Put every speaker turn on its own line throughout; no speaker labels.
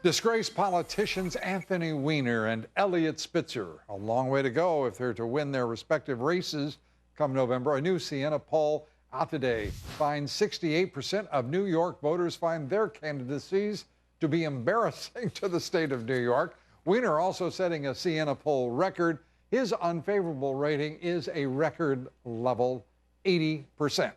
Disgraced politicians Anthony Weiner and Elliot Spitzer. A long way to go if they're to win their respective races come November. A new Siena poll out today finds 68% of New York voters find their candidacies to be embarrassing to the state of New York. Weiner also setting a Siena poll record. His unfavorable rating is a record level 80%.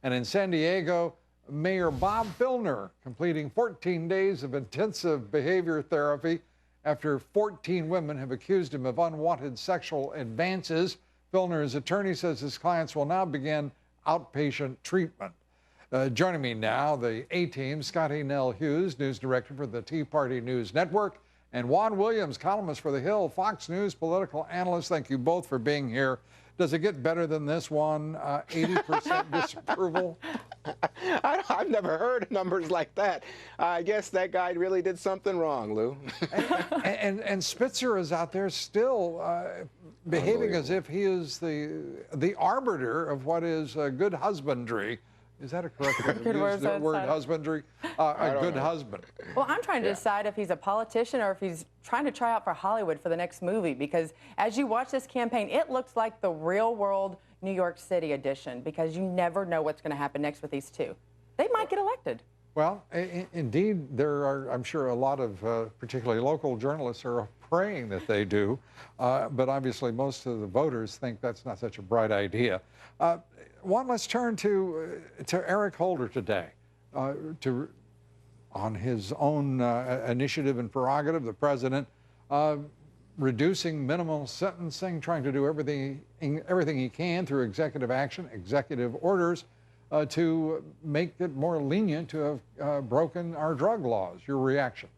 And in San Diego, Mayor Bob Filner completing 14 days of intensive behavior therapy after 14 women have accused him of unwanted sexual advances. Filner's attorney says his clients will now begin outpatient treatment. Joining me now, the A-Team, Scottie Hughes, news director for the Tea Party News Network, and Juan Williams, columnist for The Hill, Fox News political analyst. Thank you both for being here. Does it get better than this one? 80% disapproval?
I've never heard numbers like that. I guess that guy really did something wrong, Lou.
and Spitzer is out there still behaving as if he is the arbiter of what is good husbandry. Is that a correct word, husbandry? A good husband.
Well, I'm trying to decide if he's a politician or if he's trying to try out for Hollywood for the next movie, because as you watch this campaign, it looks like the real world New York City edition, because you never know what's going to happen next with these two. They might get elected.
Well, indeed, there are, I'm sure, a lot of particularly local journalists are praying that they do, but obviously most of the voters think that's not such a bright idea. Juan, let's turn to Eric Holder today. On his own initiative and prerogative, the president reducing minimal sentencing, trying to do everything he can through executive action, executive orders, to make it more lenient to have broken our drug laws. Your reaction?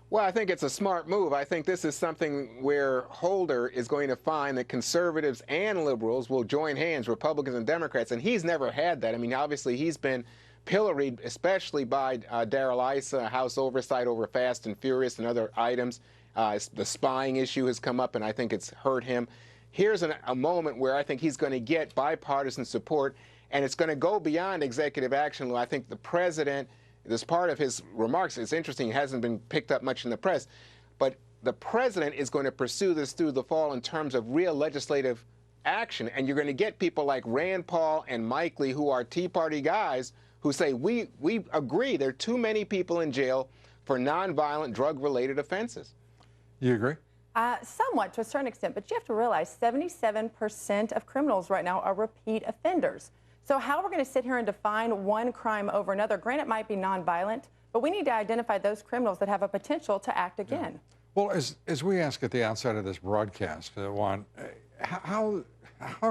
Well, I think it's a smart move. I think this is something where Holder is going to find that conservatives and liberals will join hands, Republicans and Democrats, and he's never had that. I mean, obviously, he's been pilloried, especially by Darrell Issa, House oversight over Fast and Furious and other items. The spying issue has come up, and I think it's hurt him. Here's a moment where I think he's going to get bipartisan support, and it's going to go beyond executive action, Lou. I think the president, this part of his remarks, it's interesting, it hasn't been picked up much in the press, but the president is going to pursue this through the fall in terms of real legislative action, and you're going to get people like Rand Paul and Mike Lee, who are Tea Party guys, who say, we agree there are too many people in jail for nonviolent drug-related offenses.
You agree?
Somewhat, to a certain extent, but you have to realize 77% of criminals right now are repeat offenders. So how we're going to sit here and define one crime over another, granted it might be nonviolent, but we need to identify those criminals that have a potential to act again.
Yeah. Well, as we ask at the outset of this broadcast, Juan, how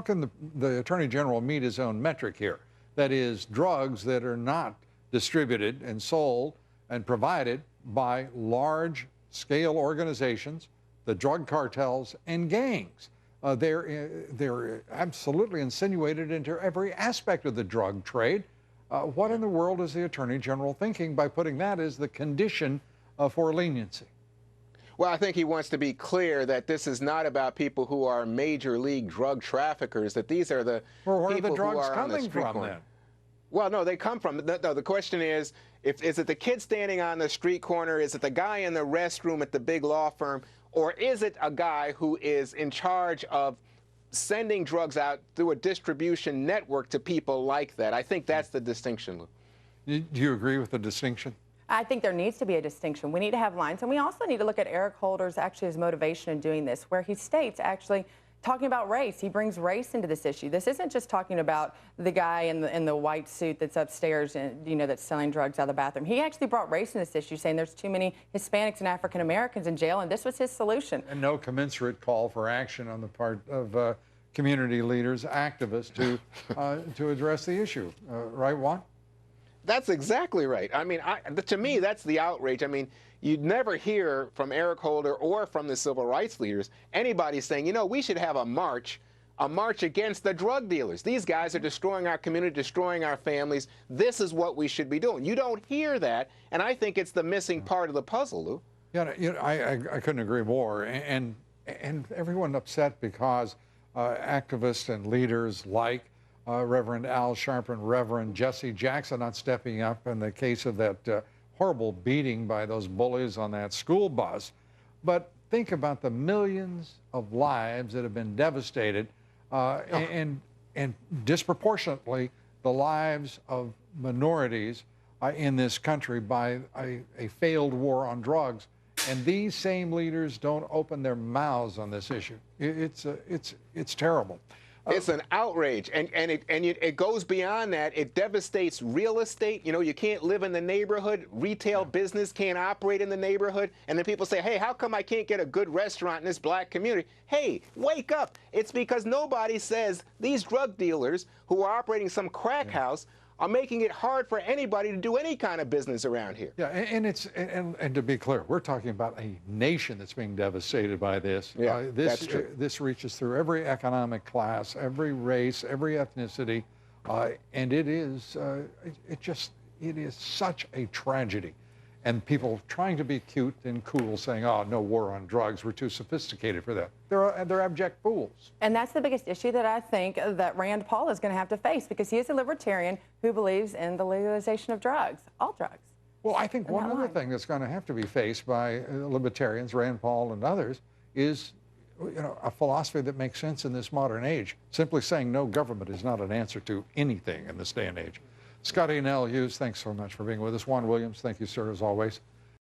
can the Attorney General meet his own metric here? That is, drugs that are not distributed and sold and provided by large-scale organizations, the drug cartels and gangs. They're absolutely insinuated into every aspect of the drug trade. What in the world is the Attorney General thinking by putting that as the condition for leniency?
Well, I think he wants to be clear that this is not about people who are major league drug traffickers, that these are the people who are on the street corner. Well, no, they come from, no, the question is it the kid standing on the street corner? Is it the guy in the restroom at the big law firm? Or is it a guy who is in charge of sending drugs out through a distribution network to people like that? I think that's the distinction, Lou.
Do you agree with the distinction?
I think there needs to be a distinction. We need to have lines, and we also need to look at Eric Holder's his motivation in doing this, where he states talking about race. He brings race into this issue. This isn't just talking about the guy in the white suit that's upstairs and that's selling drugs out of the bathroom. He actually brought race in this issue, saying there's too many Hispanics and African Americans in jail, and this was his solution.
And no commensurate call for action on the part of community leaders, activists to address the issue. Right, Juan?
That's exactly right. I mean, to me, that's the outrage. I mean, you'd never hear from Eric Holder or from the civil rights leaders anybody saying, we should have a march against the drug dealers. These guys are destroying our community, destroying our families. This is what we should be doing. You don't hear that, and I think it's the missing part of the puzzle, Lou.
Yeah, I couldn't agree more. And everyone upset because activists and leaders like Reverend Al Sharpton, Reverend Jesse Jackson not stepping up in the case of that horrible beating by those bullies on that school bus. But think about the millions of lives that have been devastated, and disproportionately the lives of minorities in this country by a failed war on drugs. And these same leaders don't open their mouths on this issue. It's terrible.
It's an outrage, and it goes beyond that. It devastates real estate. You know, you can't live in the neighborhood. Retail business can't operate in the neighborhood. And then people say, hey, how come I can't get a good restaurant in this black community? Hey, wake up. It's because nobody says these drug dealers who are operating some crack house are making it hard for anybody to do any kind of business around here.
Yeah, and to be clear, we're talking about a nation that's being devastated by this.
Yeah, that's true.
This reaches through every economic class, every race, every ethnicity, and it is such a tragedy. And people trying to be cute and cool, saying, "Oh, no war on drugs. We're too sophisticated for that." They're abject fools.
And that's the biggest issue that I think that Rand Paul is going to have to face, because he is a libertarian who believes in the legalization of drugs, all drugs.
Well, I think one other thing that's going to have to be faced by libertarians, Rand Paul and others, is a philosophy that makes sense in this modern age. Simply saying no government is not an answer to anything in this day and age. Scottie and Hughes, thanks so much for being with us. Juan Williams, thank you, sir, as always.